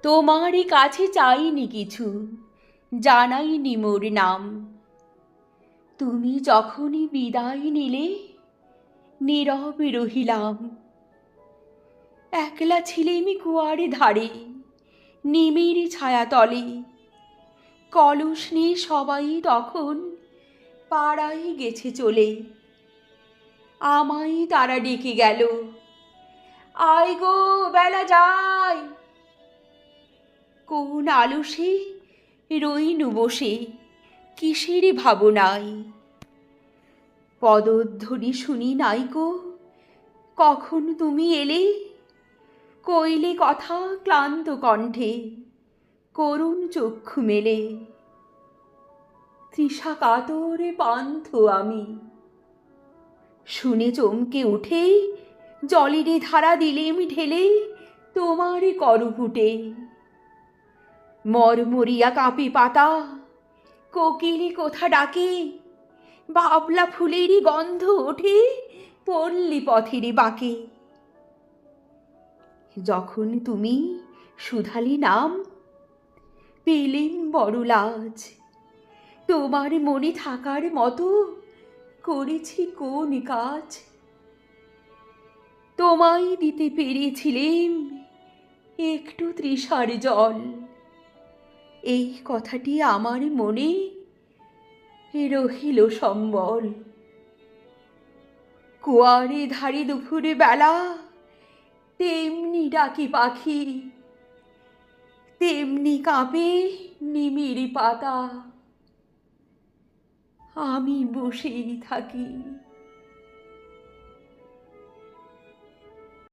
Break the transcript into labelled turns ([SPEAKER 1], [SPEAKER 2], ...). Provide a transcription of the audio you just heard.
[SPEAKER 1] তোমারই কাছে চাইনি কিছু, জানাইনি মোর নাম। তুমি যখনই বিদায় নিলে, নীরব রহিলাম। একলা ছিলেম কুয়ারে ধারে, নিমের ছায়াতলে। কলস নিয়ে সবাই তখন পাড়ায় গেছে চলে। আমায় তারা ডেকে গেল, আয় গো বেলা যায়। কোন আলসে রইনু বসে, কিসের ভাবনায়। পদধ্বনি শুনি নাইকো, কখন তুমি এলে। কইলে কথা ক্লান্ত কণ্ঠে, করুণ চক্ষু মেলে। তৃষা কাতরে পান্থ আমি, শুনে চমকে উঠে জলেরে ধারা দিলেম ঢেলে তোমার করপুটে। মরমরিয়া কাঁপে পাতা, কোকিলে কোথা ডাকে। বাবলা ফুলেরই গন্ধ ওঠে পল্লী পথের বাঁকে। যখন তুমি শুধালি নাম, পেলেম বড় লাজ। তোমার মনে থাকার মতো করেছি কোন কাজ। তোমায় দিতে পেরেছিলেম একটু তৃষার জল। এই কথাটি আমার মনে রহিল সম্বল। কুয়ারে ধারে দুপুরে বেলা, তেমনি ডাকে পাখি, তেমনি কাঁপে নিমির পাতা। আমি বসেই থাকি।